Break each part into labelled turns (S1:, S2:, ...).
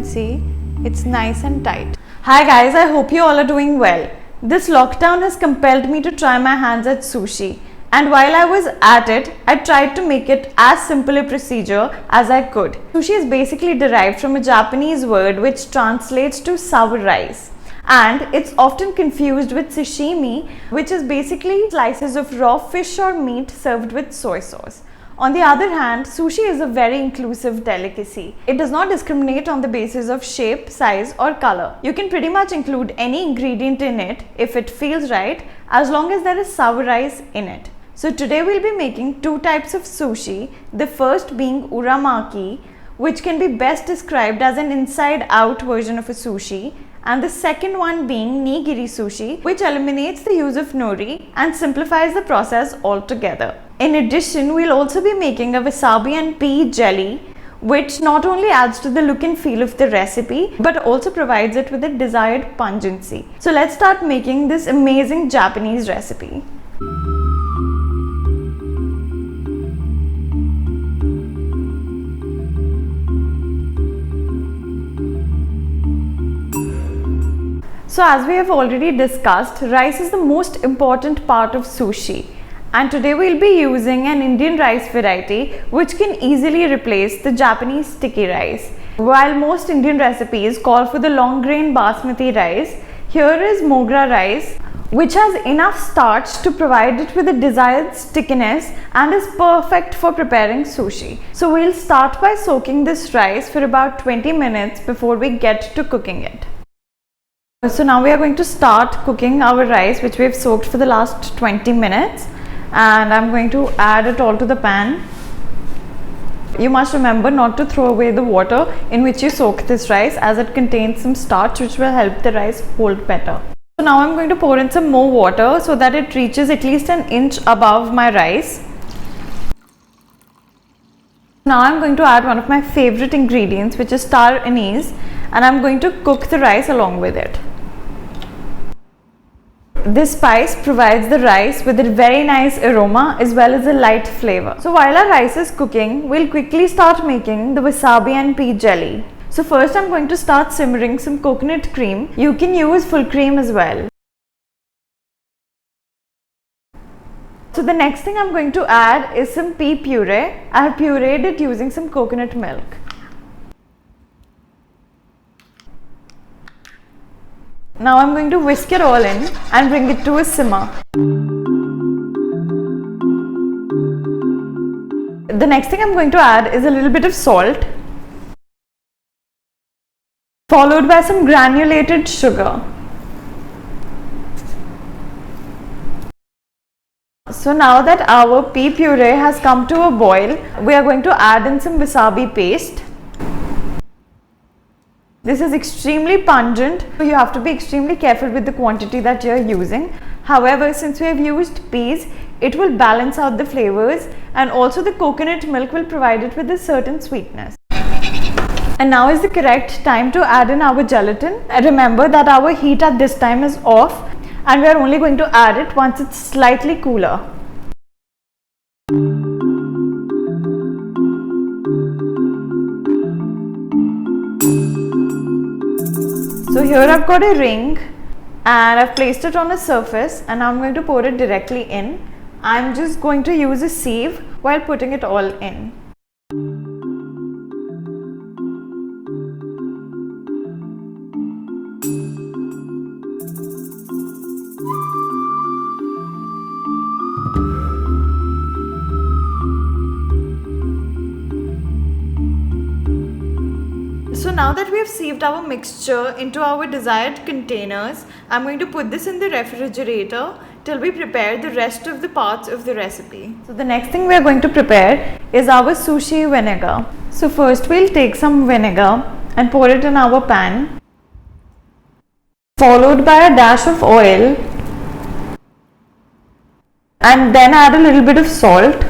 S1: see, it's nice and tight. Hi guys, I hope you all are doing well. This lockdown has compelled me to try my hands at sushi. And while I was at it, I tried to make it as simple a procedure as I could. Sushi is basically derived from a Japanese word which translates to sour rice. And it's often confused with sashimi, which is basically slices of raw fish or meat served with soy sauce. On the other hand, sushi is a very inclusive delicacy. It does not discriminate on the basis of shape, size or color. You can pretty much include any ingredient in it if it feels right, as long as there is sour rice in it. So today we'll be making two types of sushi, the first being uramaki, which can be best described as an inside-out version of a sushi, and the second one being nigiri sushi, which eliminates the use of nori and simplifies the process altogether. In addition, we'll also be making a wasabi and pea jelly, which not only adds to the look and feel of the recipe, but also provides it with the desired pungency. So let's start making this amazing Japanese recipe. So as we have already discussed, rice is the most important part of sushi, and today we'll be using an Indian rice variety which can easily replace the Japanese sticky rice. While most Indian recipes call for the long grain basmati rice, here is Mogra rice, which has enough starch to provide it with the desired stickiness and is perfect for preparing sushi. So we'll start by soaking this rice for about 20 minutes before we get to cooking it. So now we are going to start cooking our rice, which we have soaked for the last 20 minutes, and I'm going to add it all to the pan. You must remember not to throw away the water in which you soak this rice, as it contains some starch which will help the rice hold better. So now I'm going to pour in some more water so that it reaches at least an inch above my rice. Now I'm going to add one of my favorite ingredients, which is star anise, and I'm going to cook the rice along with it. This spice provides the rice with a very nice aroma as well as a light flavor. So while our rice is cooking, we'll quickly start making the wasabi and pea jelly. So first I'm going to start simmering some coconut cream. You can use full cream as well. So the next thing I'm going to add is some pea puree. I have pureed it using some coconut milk. Now I'm going to whisk it all in and bring it to a simmer. The next thing I'm going to add is a little bit of salt, followed by some granulated sugar. So now that our pea puree has come to a boil, we are going to add in some wasabi paste. This is extremely pungent, so you have to be extremely careful with the quantity that you are using. However, since we have used peas, it will balance out the flavors, and also the coconut milk will provide it with a certain sweetness. And now is the correct time to add in our gelatin. Remember that our heat at this time is off, and we are only going to add it once it's slightly cooler. So here I've got a ring and I've placed it on a surface, and I'm going to pour it directly in. I'm just going to use a sieve while putting it all in. So now that we have sieved our mixture into our desired containers, I'm going to put this in the refrigerator till we prepare the rest of the parts of the recipe. So the next thing we are going to prepare is our sushi vinegar. So first we'll take some vinegar and pour it in our pan, followed by a dash of oil, and then add a little bit of salt,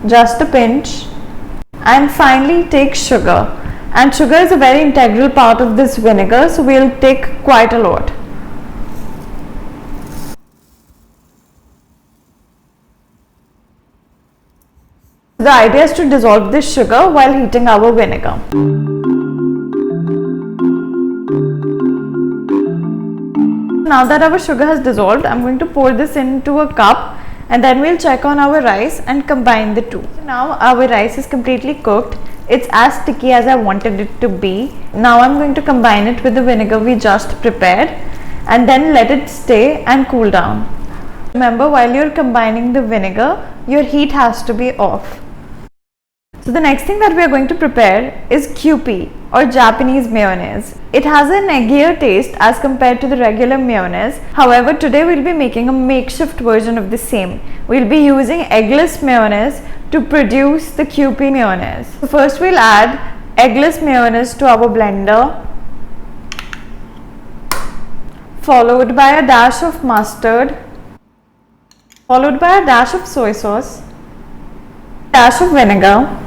S1: just a pinch, and finally take sugar. And sugar is a very integral part of this vinegar, so we'll take quite a lot. The idea is to dissolve this sugar while heating our vinegar. Now that our sugar has dissolved, I'm going to pour this into a cup and then we'll check on our rice and combine the two. So now our rice is completely cooked. It's as sticky as I wanted it to be. Now I'm going to combine it with the vinegar we just prepared and then let it stay and cool down. Remember, while you're combining the vinegar, your heat has to be off. So the next thing that we are going to prepare is Kewpie or Japanese mayonnaise. It has an eggier taste as compared to the regular mayonnaise. However, today we'll be making a makeshift version of the same. We'll be using eggless mayonnaise to produce the Kewpie mayonnaise. So first we'll add eggless mayonnaise to our blender, followed by a dash of mustard, followed by a dash of soy sauce, dash of vinegar.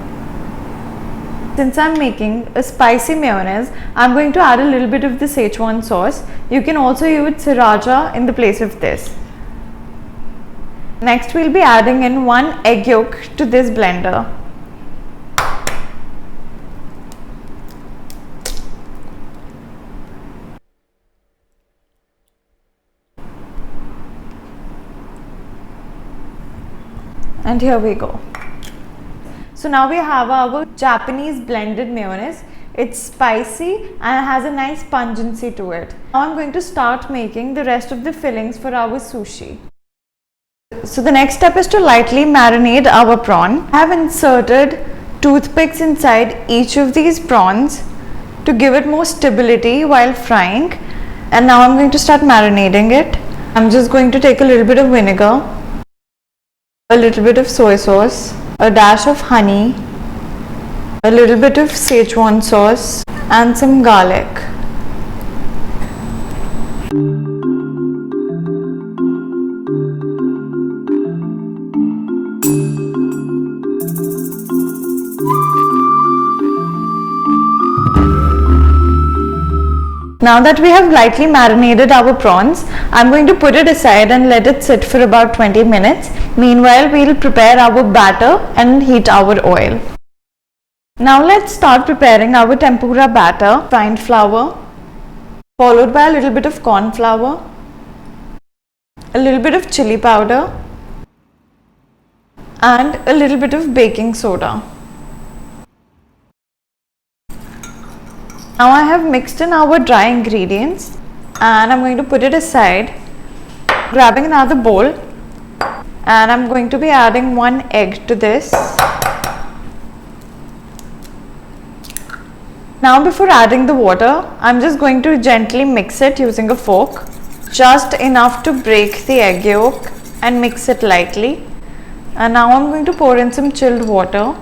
S1: Since I'm making a spicy mayonnaise, I'm going to add a little bit of the Szechuan sauce. You can also use sriracha in the place of this. Next, we'll be adding in 1 egg yolk to this blender. And here we go. So now we have our Japanese blended mayonnaise. It's spicy and has a nice pungency to it. Now I'm going to start making the rest of the fillings for our sushi. So the next step is to lightly marinate our prawn. I have inserted toothpicks inside each of these prawns to give it more stability while frying. And now I'm going to start marinating it. I'm just going to take a little bit of vinegar, a little bit of soy sauce, a dash of honey, a little bit of Szechuan sauce and some garlic. Now that we have lightly marinated our prawns, I'm going to put it aside and let it sit for about 20 minutes. Meanwhile, we'll prepare our batter and heat our oil. Now let's start preparing our tempura batter. Refined flour, followed by a little bit of corn flour, a little bit of chili powder, and a little bit of baking soda. Now I have mixed in our dry ingredients and I'm going to put it aside, grabbing another bowl, and I'm going to be adding 1 egg to this. Now before adding the water, I'm just going to gently mix it using a fork, just enough to break the egg yolk and mix it lightly. And now I'm going to pour in some chilled water.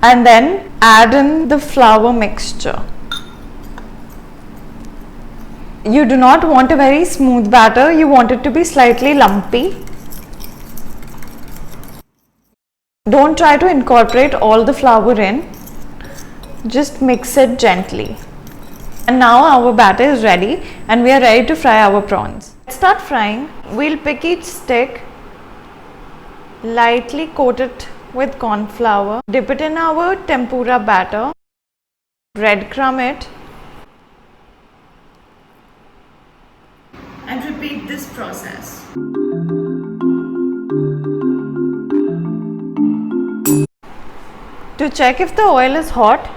S1: And then add in the flour mixture. You do not want a very smooth batter, you want it to be slightly lumpy. Don't try to incorporate all the flour in, just mix it gently. And now our batter is ready and we are ready to fry our prawns. Let's start frying. We'll pick each stick, lightly coat it with corn flour, dip it in our tempura batter, breadcrumb it, and repeat this process. To check if the oil is hot,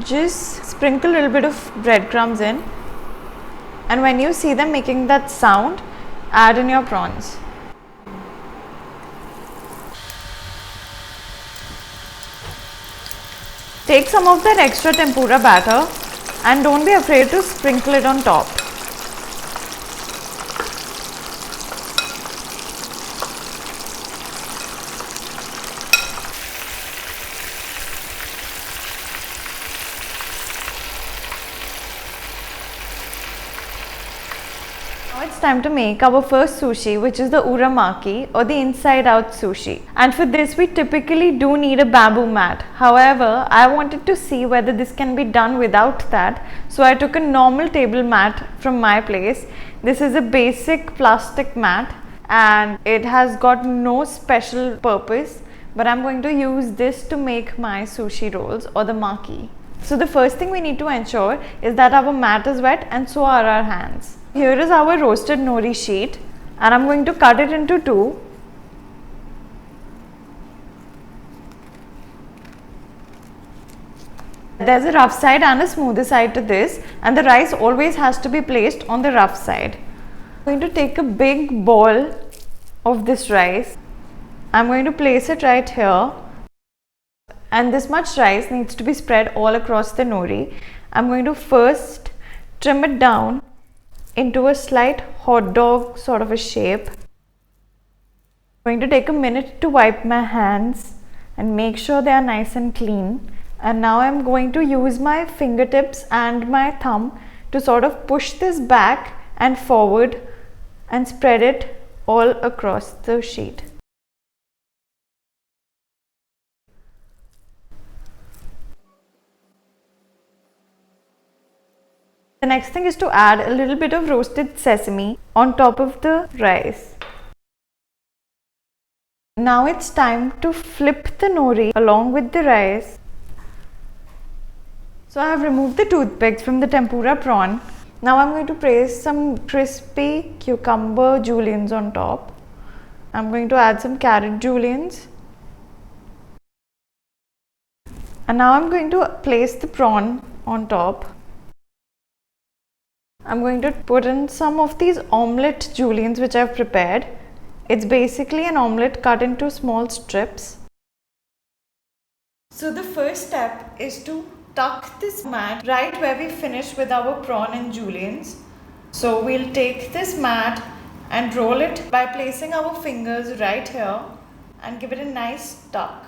S1: just sprinkle a little bit of breadcrumbs in, and when you see them making that sound, add in your prawns. Take some of that extra tempura batter and don't be afraid to sprinkle it on top. Now it's time to make our first sushi, which is the uramaki or the inside out sushi. And for this we typically do need a bamboo mat. However, I wanted to see whether this can be done without that. So I took a normal table mat from my place. This is a basic plastic mat and it has got no special purpose. But I'm going to use this to make my sushi rolls or the maki. So the first thing we need to ensure is that our mat is wet and so are our hands. Here is our roasted nori sheet and I'm going to cut it into two. There's a rough side and a smoother side to this, and the rice always has to be placed on the rough side. I'm going to take a big ball of this rice. I'm going to place it right here, and this much rice needs to be spread all across the nori. I'm going to first trim it down into a slight hot dog sort of a shape. I'm going to take a minute to wipe my hands and make sure they are nice and clean. And now I'm going to use my fingertips and my thumb to sort of push this back and forward and spread it all across the sheet. The next thing is to add a little bit of roasted sesame on top of the rice. Now it's time to flip the nori along with the rice. So I have removed the toothpicks from the tempura prawn. Now I'm going to place some crispy cucumber juliennes on top. I'm going to add some carrot juliennes. And now I'm going to place the prawn on top. I'm going to put in some of these omelette juliennes which I've prepared. It's basically an omelette cut into small strips. So the first step is to tuck this mat right where we finish with our prawn and juliennes. So we'll take this mat and roll it by placing our fingers right here and give it a nice tuck.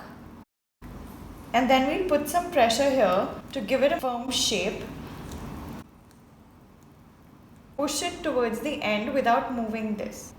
S1: And then we'll put some pressure here to give it a firm shape. Push it towards the end without moving this.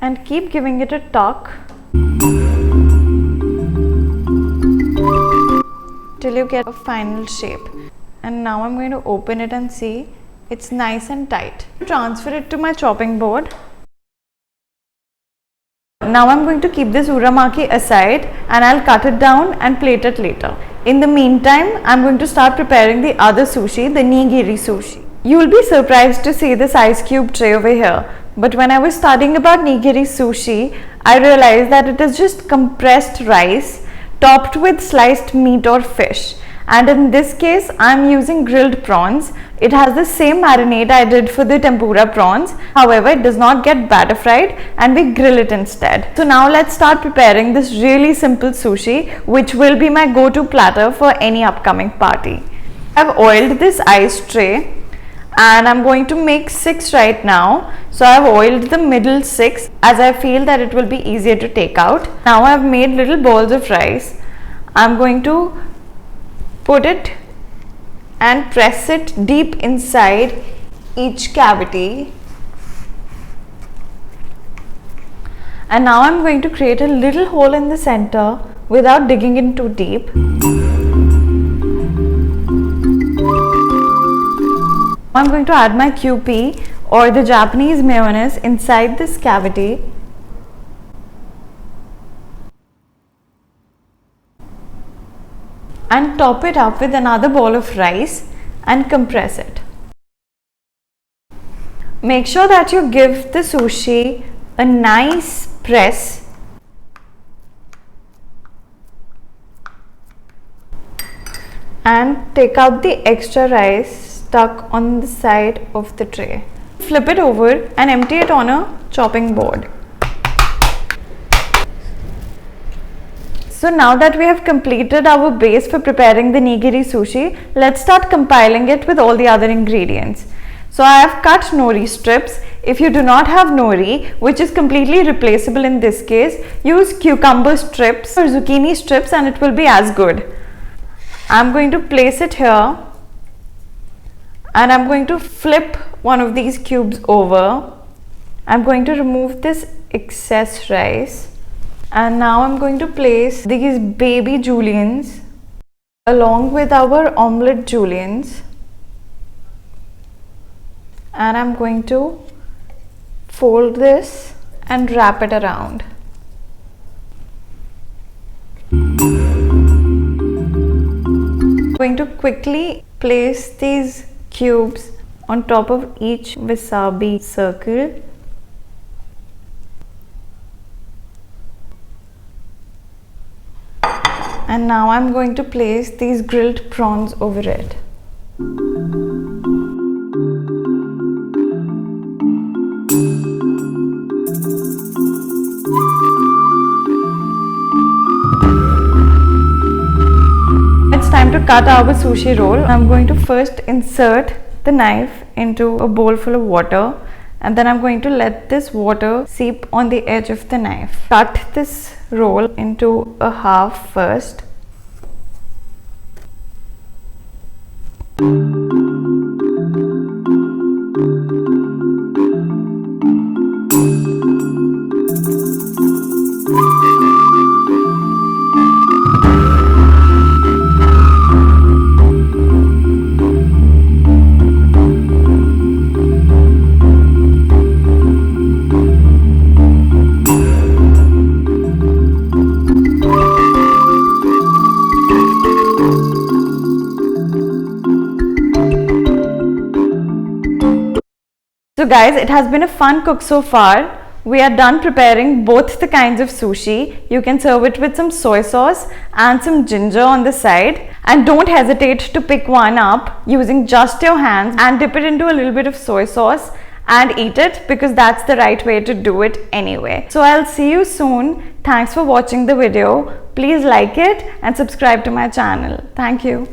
S1: And keep giving it a tuck till you get a final shape. And now I'm going to open it and see it's nice and tight. Transfer it to my chopping board. Now I'm going to keep this uramaki aside and I'll cut it down and plate it later. In the meantime, I'm going to start preparing the other sushi, the nigiri sushi. You will be surprised to see this ice cube tray over here. But when I was studying about nigiri sushi, I realized that it is just compressed rice topped with sliced meat or fish. And in this case, I'm using grilled prawns. It has the same marinade I did for the tempura prawns. However, it does not get batter fried and we grill it instead. So now let's start preparing this really simple sushi, which will be my go-to platter for any upcoming party. I've oiled this ice tray and I'm going to make 6 right now. So I've oiled the middle 6 as I feel that it will be easier to take out. Now I've made little balls of rice. I'm going to put it and press it deep inside each cavity. And now I'm going to create a little hole in the center without digging in too deep. I'm going to add my QP or the Japanese mayonnaise inside this cavity. And top it up with another ball of rice and compress it. Make sure that you give the sushi a nice press. And take out the extra rice stuck on the side of the tray. Flip it over and empty it on a chopping board. So now that we have completed our base for preparing the nigiri sushi, let's start compiling it with all the other ingredients. So I have cut nori strips. If you do not have nori, which is completely replaceable in this case, use cucumber strips or zucchini strips and it will be as good. I'm going to place it here and I'm going to flip one of these cubes over. I'm going to remove this excess rice And now I'm going to place these baby juliennes along with our omelette juliennes, and I'm going to fold this and wrap it around. I'm going to quickly place these cubes on top of each wasabi circle. And now I'm going to place these grilled prawns over it. It's time to cut our sushi roll. I'm going to first insert the knife into a bowl full of water, and then I'm going to let this water seep on the edge of the knife. Cut this roll into a half first. So guys, it has been a fun cook so far. We are done preparing both the kinds of sushi. You can serve it with some soy sauce and some ginger on the side. And don't hesitate to pick one up using just your hands and dip it into a little bit of soy sauce and eat it, because that's the right way to do it anyway. So I'll see you soon. Thanks for watching the video. Please like it and subscribe to my channel. Thank you.